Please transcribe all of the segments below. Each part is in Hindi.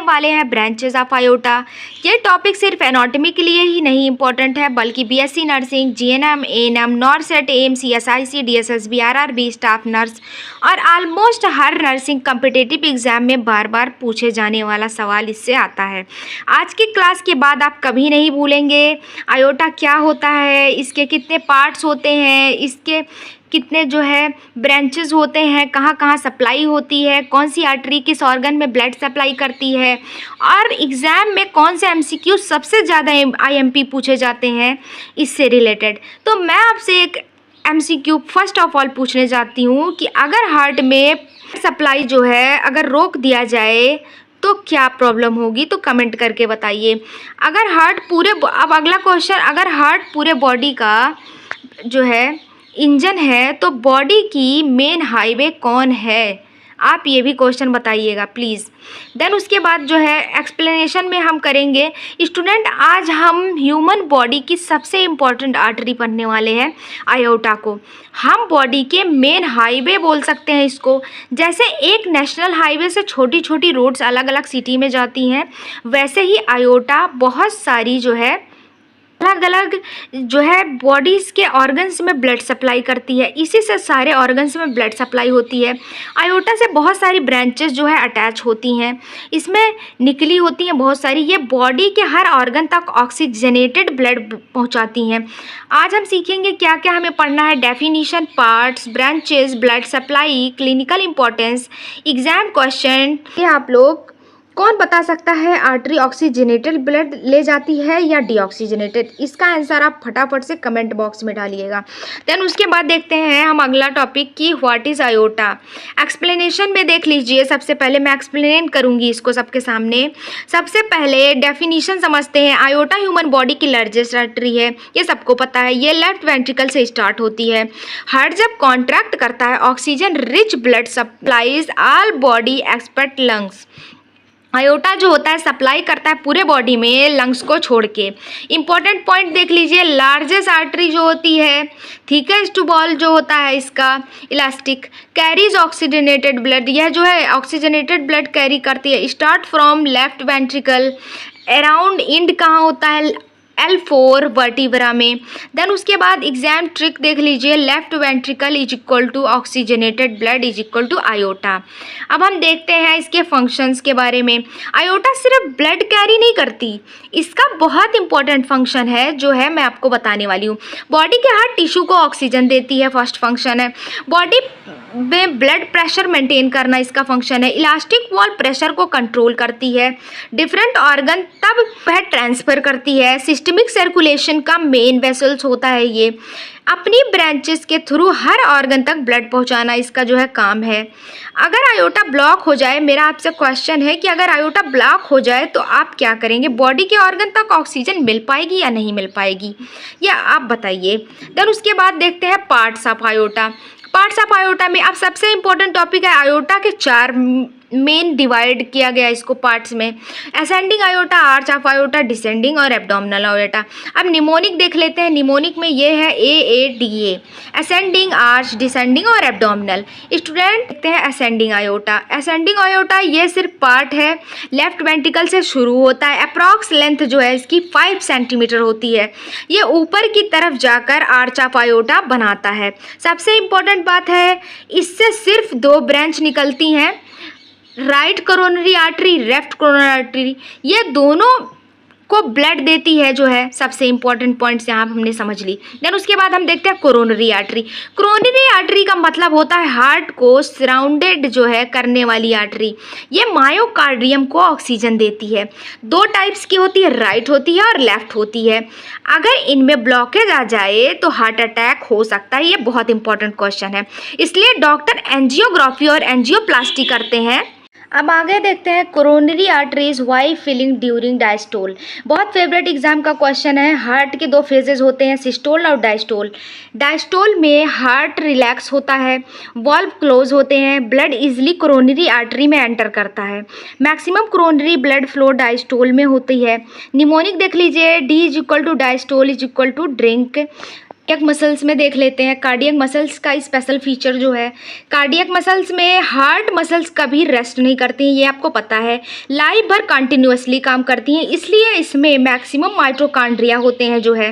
वाले हैं ब्रांचेस ऑफ आयोटा। ये टॉपिक सिर्फ एनाटॉमी के लिए ही नहीं इम्पोर्टेंट है बल्कि BSc nursing, GNM, ANM, NORCET, AMC, SIC, DSSB, RRB, staff nurse और ऑलमोस्ट हर नर्सिंग कम्पिटिटिव एग्जाम में बार बार पूछे जाने वाला सवाल इससे आता है। आज की क्लास के बाद आप कभी नहीं भूलेंगे आयोटा क्या होता है, इसके कितने पार्ट्स होते हैं, इसके कितने जो है ब्रांचेस होते हैं, कहाँ कहाँ सप्लाई होती है, कौन सी आर्टरी किस ऑर्गन में ब्लड सप्लाई करती है और एग्ज़ाम में कौन से एमसीक्यू सबसे ज़्यादा आईएमपी पूछे जाते हैं इससे रिलेटेड। तो मैं आपसे एक एमसीक्यू फर्स्ट ऑफ ऑल पूछने जाती हूँ कि अगर हार्ट में सप्लाई जो है अगर रोक दिया जाए तो क्या प्रॉब्लम होगी, तो कमेंट करके बताइए। अगर हार्ट पूरे, अब अगला क्वेश्चन, अगर हार्ट पूरे बॉडी का जो है इंजन है तो बॉडी की मेन हाईवे कौन है, आप ये भी क्वेश्चन बताइएगा प्लीज़। देन उसके बाद जो है एक्सप्लेनेशन में हम करेंगे स्टूडेंट, आज हम ह्यूमन बॉडी की सबसे इम्पॉर्टेंट आर्टरी पढ़ने वाले हैं आयोटा को। हम बॉडी के मेन हाईवे बोल सकते हैं इसको। जैसे एक नेशनल हाईवे से छोटी छोटी रोड्स अलग अलग सिटी में जाती हैं, वैसे ही आयोटा बहुत सारी जो है अलग अलग जो है बॉडीज़ के ऑर्गन्स में ब्लड सप्लाई करती है, इसी से सारे ऑर्गन्स में ब्लड सप्लाई होती है। आयोटा से बहुत सारी ब्रांचेस जो है अटैच होती हैं, इसमें निकली होती हैं बहुत सारी, ये बॉडी के हर ऑर्गन तक ऑक्सीजनेटेड ब्लड पहुंचाती हैं। आज हम सीखेंगे क्या क्या हमें पढ़ना है, definition, parts, branches, blood supply, clinical importance, exam question. ये आप लोग कौन बता सकता है आर्टरी ऑक्सीजनेटेड ब्लड ले जाती है या डीऑक्सीजनेटेड, इसका आंसर आप फटाफट से कमेंट बॉक्स में डालिएगा। देन उसके बाद देखते हैं हम अगला टॉपिक कि व्हाट इज़ आयोटा। एक्सप्लेनेशन में देख लीजिए, सबसे पहले मैं एक्सप्लेन करूंगी इसको सबके सामने। सबसे पहले डेफिनीशन समझते हैं। आयोटा ह्यूमन बॉडी की लार्जेस्ट आर्टरी है, ये सबको पता है। ये लेफ्ट वेंट्रिकल से स्टार्ट होती है। हार्ट जब कॉन्ट्रैक्ट करता है oxygen rich blood supplies all body expect lungs. Iota जो होता है सप्लाई करता है पूरे बॉडी में लंग्स को छोड़ के। इंपॉर्टेंट पॉइंट देख लीजिए, लार्जेस्ट आर्टरी जो होती है, थिकेस्ट बॉल जो होता है इसका इलास्टिक, कैरीज ऑक्सीजनेटेड ब्लड, यह जो है ऑक्सीजनेटेड ब्लड कैरी करती है। Start from left ventricle, around end कहाँ होता है, L4 वर्टिब्रा में। देन उसके बाद एग्जाम ट्रिक देख लीजिए, left ventricle is equal to oxygenated blood is equal to aorta. अब हम देखते हैं इसके फंक्शंस के बारे में। आयोटा सिर्फ ब्लड कैरी नहीं करती, इसका बहुत इंपॉर्टेंट फंक्शन है जो है मैं आपको बताने वाली हूँ। बॉडी के हर टिश्यू को ऑक्सीजन देती है, फर्स्ट फंक्शन है। बॉडी में ब्लड प्रेशर मेंटेन करना इसका फंक्शन है। इलास्टिक वॉल प्रेशर को कंट्रोल करती है। डिफरेंट ऑर्गन तब वह ट्रांसफ़र करती है। सिस्टमिक सर्कुलेशन का मेन वेसल्स होता है ये। अपनी ब्रांचेस के थ्रू हर ऑर्गन तक ब्लड पहुंचाना इसका जो है काम है। अगर आयोटा ब्लॉक हो जाए, मेरा आपसे क्वेश्चन है कि अगर आयोटा ब्लॉक हो जाए तो आप क्या करेंगे, बॉडी के ऑर्गन तक ऑक्सीजन मिल पाएगी या नहीं मिल पाएगी, या आप बताइए। देन उसके बाद देखते हैं parts of iota. Parts of iota में अब सबसे इंपॉर्टेंट टॉपिक है, आयोटा के 4 मेन डिवाइड किया गया इसको पार्ट्स में। Ascending iota, arch of iota, descending और एब्डोमिनल आयोटा। अब निमोनिक देख लेते हैं। निमोनिक में ये है AADA, असेंडिंग, आर्च, डिसेंडिंग और एब्डोमिनल। स्टूडेंट देखते हैं असेंडिंग आयोटा। असेंडिंग आयोटा ये सिर्फ पार्ट है, लेफ्ट वेंट्रिकल से शुरू होता है। अप्रॉक्स लेंथ जो है इसकी 5 सेंटीमीटर होती है। ये ऊपर की तरफ जाकर आर्च ऑफ आयोटा बनाता है। सबसे इम्पोर्टेंट बात है, इससे सिर्फ 2 ब्रांच निकलती हैं, right coronary artery, left coronary artery, ये दोनों को ब्लड देती है जो है। सबसे इंपॉर्टेंट पॉइंट्स यहाँ हमने समझ ली। देन उसके बाद हम देखते हैं कोरोनरी आर्टरी। कोरोनरी आर्टरी का मतलब होता है हार्ट को सराउंडेड जो है करने वाली आर्टरी। ये मायोकार्डियम को ऑक्सीजन देती है। 2 टाइप्स की होती है, राइट होती है और लेफ्ट होती है। अगर इनमें ब्लॉकेज आ जाए तो हार्ट अटैक हो सकता है। ये बहुत इंपॉर्टेंट क्वेश्चन है, इसलिए डॉक्टर एंजियोग्राफी और एंजियोप्लास्टी करते हैं। अब आगे देखते हैं coronary arteries why filling during diastole. बहुत फेवरेट एग्जाम का क्वेश्चन है। हार्ट के 2 फेजेस होते हैं, सिस्टोल और डायस्टोल। डायस्टोल में हार्ट रिलैक्स होता है, वॉल्व क्लोज होते हैं, ब्लड इजीली कोरोनरी आर्टरी में एंटर करता है। Maximum coronary blood flow diastole में होती है। निमोनिक देख लीजिए, D is equal to diastole is equal to drink. Cardiac muscles में देख लेते हैं। कार्डियक मसल्स का स्पेशल फीचर जो है, कार्डियक मसल्स में हार्ट मसल्स कभी रेस्ट नहीं करती हैं, ये आपको पता है, लाइफ भर कंटिन्यूअसली काम करती हैं, इसलिए इसमें मैक्सिमम माइटोकॉन्ड्रिया होते हैं। जो है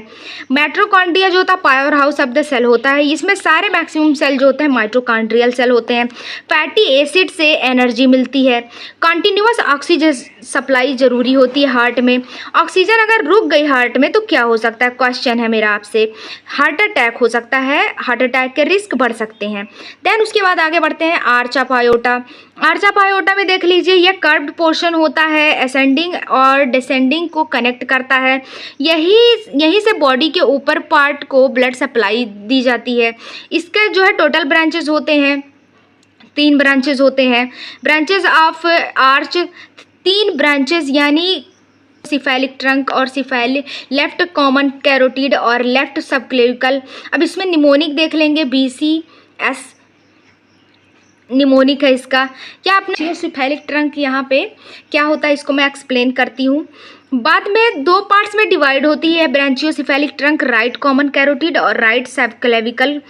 माइटोकॉन्ड्रिया जो होता है powerhouse of the cell होता है, इसमें सारे मैक्सिमम सेल जो होते हैं माइटोकॉन्ड्रियल सेल होते हैं। फैटी एसिड से एनर्जी मिलती है। कंटिन्यूअस ऑक्सीजन सप्लाई जरूरी होती है हार्ट में। ऑक्सीजन अगर रुक गई हार्ट में तो क्या हो सकता है, क्वेश्चन है मेरा आपसे, हार्ट अटैक हो सकता है, हार्ट अटैक के रिस्क बढ़ सकते हैं। देन उसके बाद आगे बढ़ते हैं arch of iota. Arch of iota में देख लीजिए, यह कर्व्ड पोर्शन होता है, असेंडिंग और डिसेंडिंग को कनेक्ट करता है। यहीं से बॉडी के ऊपर पार्ट को ब्लड सप्लाई दी जाती है। इसके जो है टोटल ब्रांचेस होते हैं, 3 ब्रांचेस होते हैं। ब्रांचेस ऑफ आर्च 3 ब्रांचेस यानी सिफेलिक ट्रंक और सिफेलिक लेफ्ट कॉमन कैरोटिड और लेफ्ट सबक्लेविकल। अब इसमें निमोनिक देख लेंगे, BCS निमोनिक है इसका। क्या आपने सिफेलिक ट्रंक यहाँ पे क्या होता है इसको मैं एक्सप्लेन करती हूँ। बाद में 2 पार्ट्स में डिवाइड होती है ब्रांचियोसिफेलिक ट्रंक, राइट कॉमन कैरोटिड और राइट सबक्लेविकल।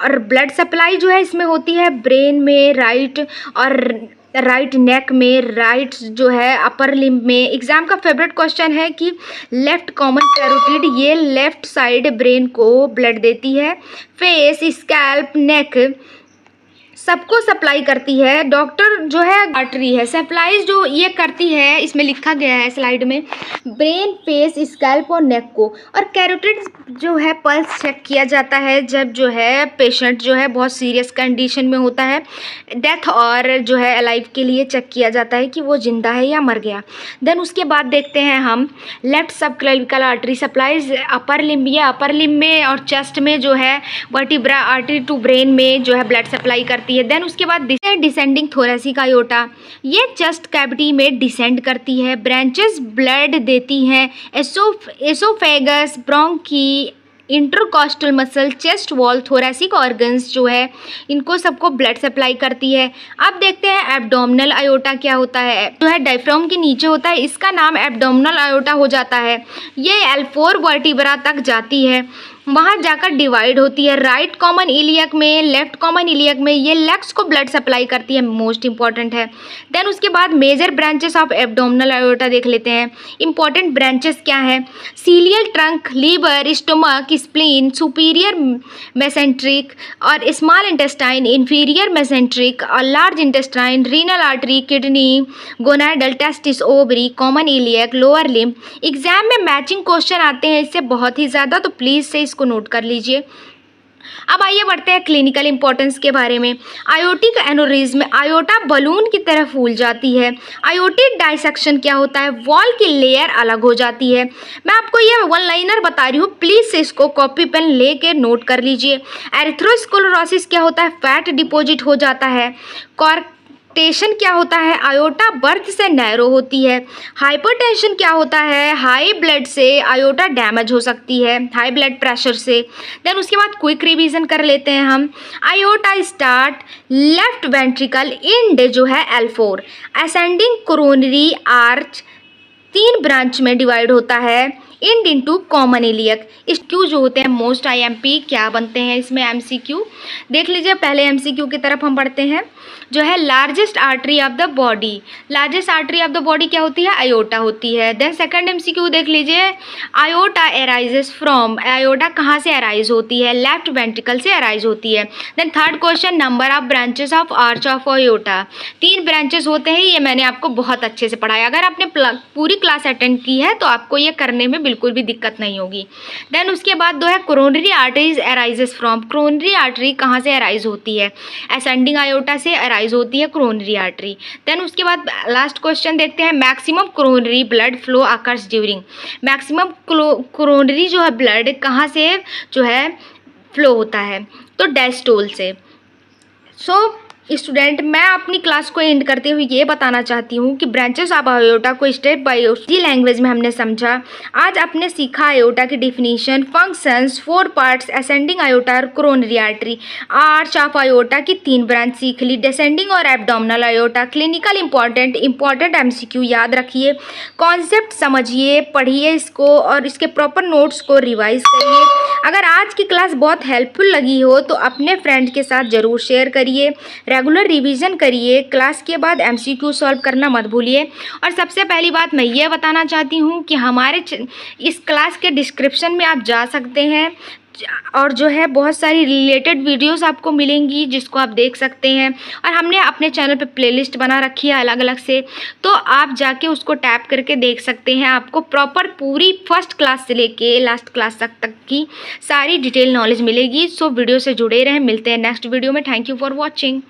और ब्लड सप्लाई जो है इसमें होती है ब्रेन में राइट और राइट नेक में, राइट जो है अपर लिम्ब में। एग्जाम का फेवरेट क्वेश्चन है कि लेफ्ट कॉमन कैरोटिड ये लेफ्ट साइड ब्रेन को ब्लड देती है। फेस, स्कैल्प, नेक सबको सप्लाई करती है। डॉक्टर जो है आर्टरी है, सप्लाईज जो ये करती है, इसमें लिखा गया है स्लाइड में, ब्रेन, फेस, स्कैल्प और नेक को। और कैरोटिड जो है पल्स चेक किया जाता है जब जो है पेशेंट जो है बहुत सीरियस कंडीशन में होता है, डेथ और जो है अलाइव के लिए चेक किया जाता है कि वो जिंदा है या मर गया। देन उसके बाद देखते हैं हम left subclavian artery supplies upper limb, या अपर लिम्ब में और चेस्ट में जो है वर्टिब्रा आर्टरी टू ब्रेन में जो है ब्लड सप्लाई करती है। देन उसके बाद डिसेंडिंग थोरेसिक आयोटा, ये चेस्ट कैविटी में डिसेंड करती है। ब्रांचेस ब्लड देती हैं oesophagus, bronchi, intercostal muscle, chest wall, thoracic organs जो है इनको सबको ब्लड सप्लाई करती है। अब देखते हैं एब्डोमिनल आयोटा क्या होता है, जो है डायफ्राम के नीचे होता है, इसका नाम एब्डोमिनल आयोटा हो जाता है। ये L4 वर्टिब्रा तक जाती है, वहाँ जाकर डिवाइड होती है राइट कॉमन इलियक में, लेफ्ट कॉमन इलियक में। ये लेग्स को ब्लड सप्लाई करती है, मोस्ट इंपॉर्टेंट है। देन उसके बाद major branches of abdominal aorta देख लेते हैं। इंपॉर्टेंट ब्रांचेस क्या है, celiac trunk, liver, stomach, spleen, superior mesenteric और स्मॉल इंटेस्टाइन, इंफीरियर मेसेंट्रिक और large intestine, renal artery, kidney, gonadal, testis, ovary, common iliac, lower limb. Exam में मैचिंग क्वेश्चन आते हैं इससे बहुत ही ज़्यादा, तो प्लीज़ से इसको नोट कर लीजिए। अब आइए बढ़ते हैं क्लिनिकल इंपॉर्टेंस के बारे में। आयोटिक एनोरिज्म, आयोटा बलून की तरह फूल जाती है। आयोटिक डाइसेक्शन क्या होता है, वॉल की लेयर अलग हो जाती है। मैं आपको ये 1 लाइनर बता रही हूँ, प्लीज से इसको कॉपी पेन लेके नोट कर लीजिए। एरिथ्रोस्क्लेरोसिस क्या होता है, फैट डिपॉजिट हो जाता है। टेंशन क्या होता है, आयोटा बर्थ से नैरो होती है। हाइपरटेंशन क्या होता है, हाई ब्लड से आयोटा डैमेज हो सकती है, हाई ब्लड प्रेशर से। देन उसके बाद क्विक रिवीजन कर लेते हैं हम। Aorta start left ventricle, end जो है L4, ascending coronary arch 3 branch में डिवाइड होता है, इंड इंटू कॉमन इलियक। क्यू जो होते हैं मोस्ट IMP क्या बनते हैं इसमें, MCQ देख लीजिए। पहले MCQ की तरफ हम बढ़ते हैं, जो है largest artery of the body. Largest artery of the body क्या होती है, आयोटा होती है। देन सेकंड MCQ देख लीजिए, आयोटा अराइजेस फ्रॉम, आयोटा कहाँ से अराइज होती है, लेफ्ट वेंट्रिकल से अराइज होती है। Then third question, number of branches of arch of aorta, 3 branches होते हैं, ये मैंने आपको बहुत अच्छे से पढ़ाया। अगर आपने पूरी क्लास अटेंड की है तो आपको ये करने में बिल्कुल भी दिक्कत नहीं होगी। देन उसके बाद दो है coronary arteries arises from, coronary artery कहाँ से अराइज होती है, असेंडिंग आयोटा से अराइज होती है कोरोनरी आर्टरी। देन उसके बाद लास्ट क्वेश्चन देखते हैं, maximum coronary blood flow occurs during, maximum coronary जो है ब्लड कहाँ से जो है फ्लो होता है, तो डायस्टोल से। सो स्टूडेंट, मैं अपनी क्लास को एंड करते हुए ये बताना चाहती हूँ कि ब्रांचेस ऑफ आयोटा को स्टेप बाय जी लैंग्वेज में हमने समझा। आज आपने सीखा आयोटा की definition, functions, 4 parts, ascending aorta और coronary artery. Arch of aorta की 3 ब्रांच सीख ली, डिसेंडिंग और abdominal aorta. Clinical important MCQ याद रखिए, कॉन्सेप्ट समझिए, पढ़िए इसको और इसके प्रॉपर नोट्स को रिवाइज करिए। अगर आज की क्लास बहुत हेल्पफुल लगी हो तो अपने फ्रेंड के साथ ज़रूर शेयर करिए। रेगुलर रिवीजन करिए, क्लास के बाद एमसीक्यू सॉल्व करना मत भूलिए। और सबसे पहली बात मैं ये बताना चाहती हूँ कि हमारे इस क्लास के डिस्क्रिप्शन में आप जा सकते हैं और जो है बहुत सारी रिलेटेड वीडियोस आपको मिलेंगी जिसको आप देख सकते हैं। और हमने अपने चैनल पे प्लेलिस्ट बना रखी है अलग अलग से, तो आप जाके उसको टैप करके देख सकते हैं। आपको प्रॉपर पूरी फर्स्ट क्लास से लेके लास्ट क्लास तक की सारी डिटेल नॉलेज मिलेगी। सो वीडियो से जुड़े रहें, मिलते हैं नेक्स्ट वीडियो में। Thank you for watching.